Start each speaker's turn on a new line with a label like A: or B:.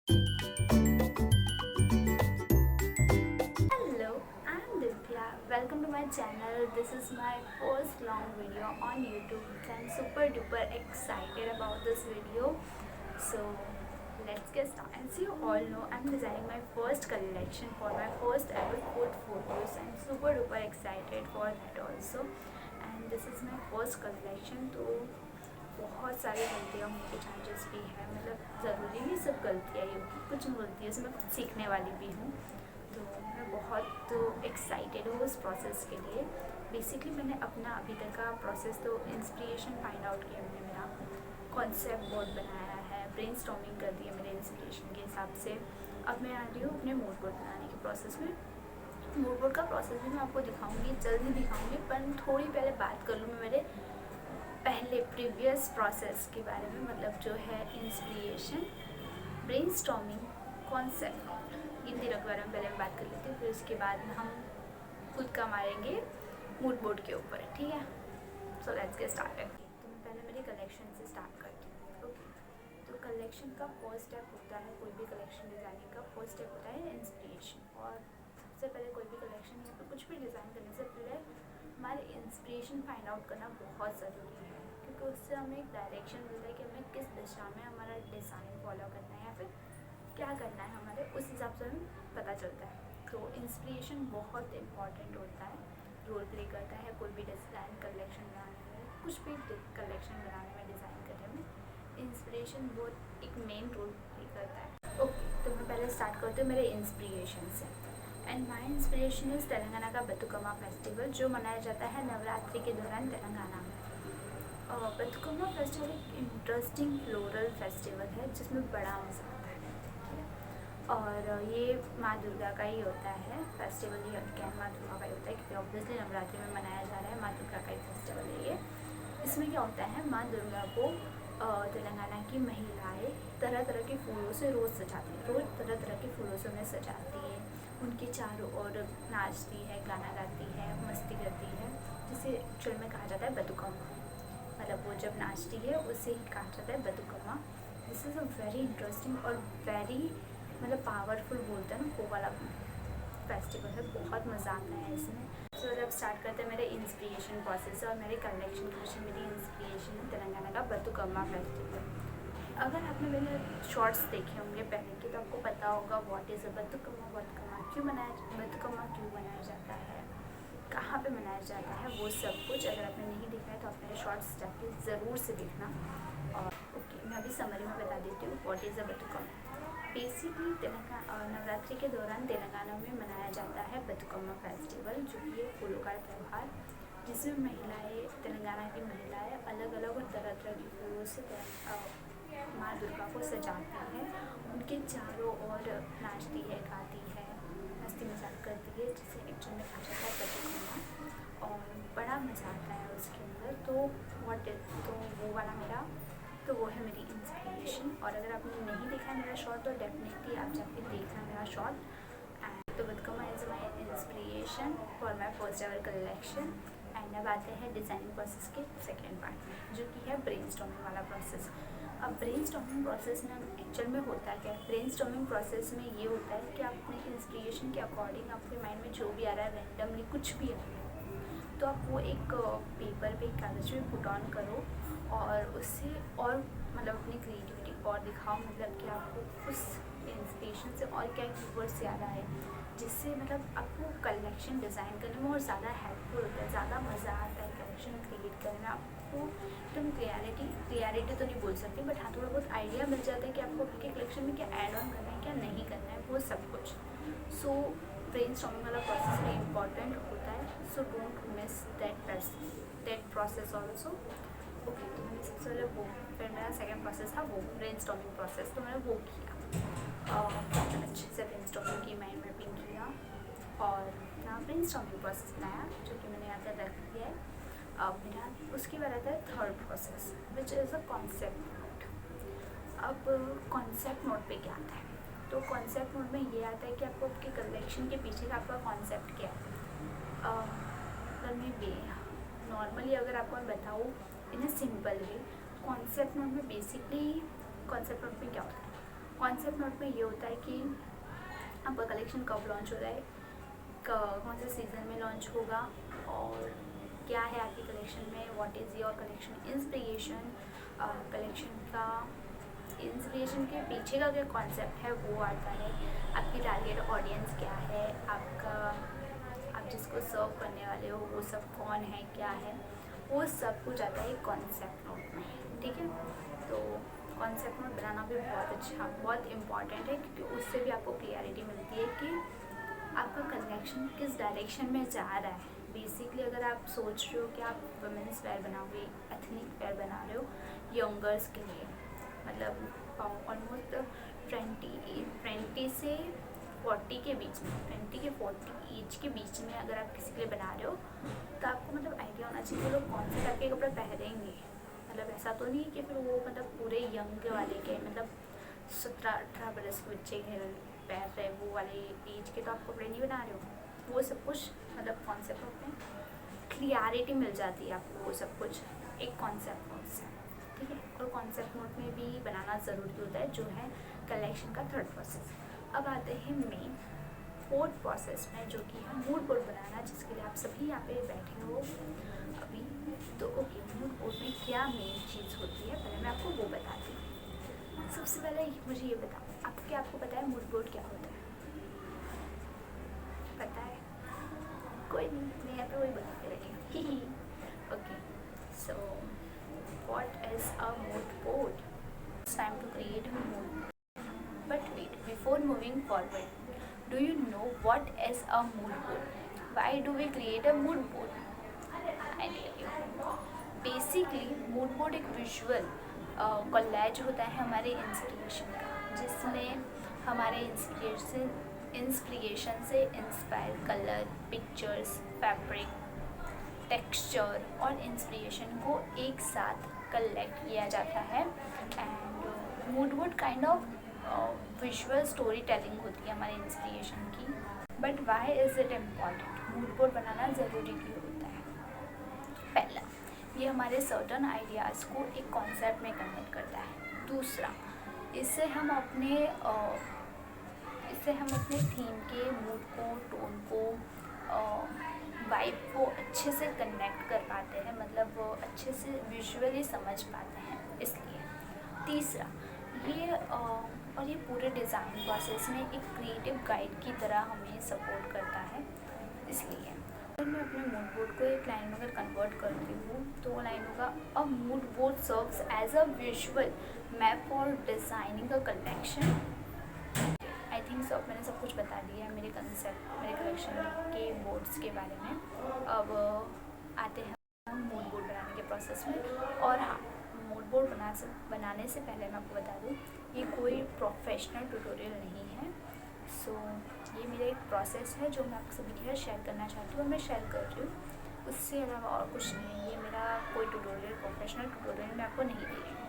A: Hello, I'm Divya. Welcome to my channel. This is my first long video on YouTube. I'm super duper excited about this video. So let's get started. As you all know, I'm designing my first collection for my first ever food photos. I'm super duper excited for that also. And this is my first collection. तो बहुत सारी गलतियाँ होने के chances भी है, मतलब ज़रूरी नहीं सब गलतियाँ ही होगी, कुछ गलतियों से मैं कुछ सीखने वाली भी हूँ। तो मैं बहुत एक्साइटेड हूँ उस प्रोसेस के लिए। बेसिकली मैंने अपना अभी तक का प्रोसेस तो इंस्पिरेशन फाइंड आउट किया, मैंने मेरा कॉन्सेप्ट बोर्ड बनाया है, ब्रेनस्टॉर्मिंग कर दी है मेरे इंस्पिरेशन के हिसाब से। अब मैं आ रही हूँ अपने मूड बोर्ड बनाने के प्रोसेस में। मूड बोर्ड का प्रोसेस भी मैं आपको दिखाऊंगी, जल्दी दिखाऊंगी, पर थोड़ी पहले बात कर लूँ मैं मेरे पहले प्रीवियस प्रोसेस के बारे में, मतलब जो है इंस्पिरेशन, ब्रेनस्टॉर्मिंग, कॉन्सेप्ट नोट, इन तीनों के बारे में पहले मैं बात कर लेती हूँ, फिर उसके बाद हम खुद का मारेंगे मूड बोर्ड के ऊपर, ठीक है। So let's get started. तो मैं पहले मेरी कलेक्शन से स्टार्ट करती हूँ। ओके, तो कलेक्शन का फर्स्ट स्टेप होता है, कोई भी कलेक्शन डिज़ाइनिंग का फर्स्ट स्टेप होता है इंस्पिरेशन। और सबसे पहले कोई भी कलेक्शन या फिर कुछ भी डिज़ाइन करने से पहले हमारे इंस्पिरेशन फाइंड आउट करना बहुत ज़रूरी है, क्योंकि उससे हमें एक डायरेक्शन मिलता है कि हमें किस दिशा में हमारा डिज़ाइन फॉलो करना है या फिर क्या करना है, हमारे उस हिसाब से हमें पता चलता है। तो इंस्पिरेशन बहुत इम्पॉर्टेंट होता है, रोल प्ले करता है कोई भी डिज़ाइन कलेक्शन बनाने में, कुछ भी कलेक्शन बनाने में, डिज़ाइन करने में इंस्पिरेशन बहुत एक मेन रोल प्ले करता है। ओके, तो मैं पहले स्टार्ट करती हूँ मेरे इंस्पिरेशन से। And my inspiration is Telangana का बतुकम्मा फेस्टिवल, जो मनाया जाता है नवरात्रि के दौरान तेलंगाना में। बतुकम्मा फेस्टिवल एक इंटरेस्टिंग फ्लोरल फेस्टिवल है जिसमें बड़ा मज़ा आता है, ठीक है। और ये माँ दुर्गा का ही होता है फेस्टिवल, ये अगेन माँ दुर्गा का ही होता है, क्योंकि ऑब्वियसली नवरात्रि में मनाया जा रहा है, माँ दुर्गा का ही फेस्टिवल है ये। इसमें क्या होता है, माँ दुर्गा को तेलंगाना की महिलाएं तरह तरह के फूलों से रोज़ सजाती है, रोज़ तरह तरह के फूलों से उन्हें सजाती है, उनके चारों ओर नाचती है, गाना गाती है, मस्ती करती है, जिसे एक्चुअल में कहा जाता है बतुकम्मा। मतलब वो जब नाचती है उसे ही कहा जाता है Bathukamma. This is a very interesting और वेरी मतलब पावरफुल बोलते हैं ना, वो वाला फेस्टिवल है, बहुत मज़ा आता है इसमें। तो जब स्टार्ट करते हैं मेरे इंस्पिरेशन प्रोसेस और मेरे कलेक्शन के पीछे मेरी इंस्पिरेशन है तेलंगाना का बतुकम्मा फेस्टिवल। अगर आपने मेरे शॉर्ट्स देखे होंगे पहले के, तो आपको पता होगा what is a Bathukamma, Bathukamma क्यों मनाया जाता है, कहाँ पे मनाया जाता है, वो सब कुछ अगर आपने नहीं देखा है तो आप मेरे शॉर्ट्स जाके ज़रूर से देखना। और ओके, मैं अभी समरी में बता देती हूँ what is a Bathukamma. Basically Telangana Navratri के दौरान तेलंगाना में मनाया जाता है बतुकम्मा फेस्टिवल, जो कि एक फूलों का त्यौहार, जिसमें महिलाएं, तेलंगाना की महिलाएं अलग अलग और तरह तरह के फूलों से माँ दुर्गा को सजाती है, उनके चारों ओर नाचती है, गाती है, मस्ती मजाक करती है, जिसे एक्चुअल में कहा जाता है बतुकम्मा। और बड़ा मज़ा आता है उसके अंदर। तो तो वो वाला मेरा, तो वो है मेरी इंस्पिरेशन। और अगर आपने नहीं देखा है मेरा शॉर्ट, तो डेफिनेटली आप जाके देखना मेरा शॉर्ट। एंड तो Bathukamma is my inspiration for my first ever collection. And अब आते हैं डिज़ाइनिंग प्रोसेस के सेकेंड पार्ट में, जो कि है ब्रेनस्टॉर्मिंग वाला प्रोसेस। अब ब्रेनस्टॉर्मिंग प्रोसेस में एक्चुअल में होता क्या है, ब्रेनस्टॉर्मिंग प्रोसेस में ये होता है कि आप अपने इंस्पिरेशन के अकॉर्डिंग आपके माइंड में जो भी आ रहा है, रैंडमली कुछ भी आ रहा है, तो आप वो एक पेपर पे, कागज़ पे पुट ऑन करो और उससे और मतलब अपनी क्रिएटिविटी और दिखाओ, मतलब कि आपको उस इंस्पिरेशन से और क्या कीवर्ड्स याद आए, जिससे मतलब आपको कलेक्शन डिज़ाइन करने में और ज़्यादा हेल्पफुल होता है, ज़्यादा मज़ा आता है कलेक्शन क्रिएट करने में। आपको एकदम क्लियरिटी तो नहीं बोल सकती, बट हाँ थोड़ा बहुत आइडिया मिल जाता है कि आपको आपके कलेक्शन में क्या ऐड ऑन करना है, क्या नहीं करना है, वो सब कुछ। सो ब्रेनस्टॉर्मिंग वाला प्रोसेस भी इम्पॉर्टेंट होता है, so don't miss that process also. Okay, तो मैंने सबसे पहले वो, फिर मेरा सेकेंड प्रोसेस था वो ब्रेनस्टॉर्मिंग प्रोसेस, तो मैंने वो किया, अच्छे से ब्रेनस्टॉर्मिंग की, माइंड मैपिंग किया और अपना ब्रेनस्टॉर्मिंग प्रोसेस बनाया, जो कि मैंने यहाँ पर रख दिया है। अब मेरा उसके बाद आता है third process, which is a concept note. अब कॉन्सेप्ट नोट पे क्या आता है, तो कॉन्सेप्ट नोट में ये आता है कि आपको आपके कलेक्शन के पीछे का आपका कॉन्सेप्ट क्या है। अगर मैं नॉर्मली अगर आपको मैं बताऊँ in a simple way, concept note में बेसिकली, कॉन्सेप्ट नोट में क्या होता है, कॉन्सेप्ट नोट में ये होता है कि आपका कलेक्शन कब लॉन्च हो रहा है, कौन से सीज़न में लॉन्च होगा, और क्या है आपकी कलेक्शन में, what is your collection inspiration, collection का इंस्पिरेशन के पीछे का क्या कॉन्सेप्ट है वो आता है, आपकी टारगेट ऑडियंस क्या है, आपका आप जिसको सर्व करने वाले हो वो सब कौन है, क्या है, वो सब कुछ आता है कॉन्सेप्ट नोट में। ठीक है, तो कॉन्सेप्ट नोट बनाना भी बहुत इम्पॉर्टेंट है, क्योंकि उससे भी आपको क्लियरिटी मिलती है कि आपका कलेक्शन किस डायरेक्शन में जा रहा है। बेसिकली अगर आप सोच रहे हो कि आप वुमेंस वेयर बनाओगे, एथनिक वेयर बना रहे हो यंगर्स के लिए, मतलब ऑलमोस्ट 20 से 40 के बीच में, 20 के 40 एज के बीच में अगर आप किसी के लिए बना रहे हो, तो आपको मतलब आइडिया होना चाहिए कि लोग कौन से टाइप के कपड़े पहनेंगे। मतलब ऐसा तो नहीं कि फिर वो मतलब पूरे यंग वाले के, मतलब 17-18 बरस के बच्चे के पहन रहे वो वाले एज के तो आप कपड़े नहीं बना रहे हो। वो सब कुछ मतलब कॉन्सेप्ट में क्लियरिटी मिल जाती है आपको, वो सब कुछ एक कॉन्सेप्ट नोट से। ठीक है, और कॉन्सेप्ट नोट में भी बनाना ज़रूरी होता है, जो है कलेक्शन का थर्ड प्रोसेस। अब आते हैं मेन फोर्थ प्रोसेस में, जो कि है मूड बोर्ड बनाना, जिसके लिए आप सभी यहाँ पे बैठे हो अभी। तो ओके, मूड बोर्ड में क्या मेन चीज़ होती है पहले मैं आपको वो बताती हूँ। सबसे पहले मुझे ये बताओ, आपको पता है मूड बोर्ड क्या होता है? पता है? कोई नहीं, मैं यहाँ पे वही बता के रखी हूँ। Okay, so what is a mood board? It's time to create a mood. But wait, before moving forward, do you know what is a mood board? Why do we create a mood board? I tell you. Basically, mood board एक visual collage होता है हमारे inspiration का, जिसमें हमारे inspiration से inspire colour, pictures, fabric, texture और inspiration को एक साथ कलेक्ट किया जाता है। And mood board kind of visual story telling होती है हमारे इंस्पिरेशन की। But why is it important? Mood board बनाना ज़रूरी क्यों होता है? पहला, ये हमारे सर्टन आइडियाज़ को एक कॉन्सेप्ट में कन्वर्ट करता है। दूसरा, इससे हम अपने थीम के मूड को, टोन को, वाइब को अच्छे से कनेक्ट कर पाते हैं, मतलब अच्छे से विजुअली समझ पाते हैं, इसलिए। तीसरा, ये पूरे डिज़ाइन प्रोसेस में एक क्रिएटिव गाइड की तरह हमें सपोर्ट करता है, इसलिए। अगर मैं अपने मूड बोर्ड को एक लाइन में अगर कन्वर्ट करती हूँ तो वो लाइन होगा, a mood board serves as a visual map for designing a collection. I think सब मैंने सब कुछ बता दिया है मेरे कलेक्शन के बोर्ड्स के बारे में। अब आते हैं हम मूड बोर्ड बनाने के प्रोसेस में। और हाँ, मूड बोर्ड बनाने से पहले मैं आपको बता दूँ, ये कोई प्रोफेशनल ट्यूटोरियल नहीं है। सो ये मेरा एक प्रोसेस है जो मैं आप सभी के साथ शेयर करना चाहती हूँ, और मैं शेयर कर रही हूँ। उससे अलावा और कुछ नहीं है, ये मेरा कोई प्रोफेशनल ट्यूटोरियल मैं आपको नहीं दे रही हूँ।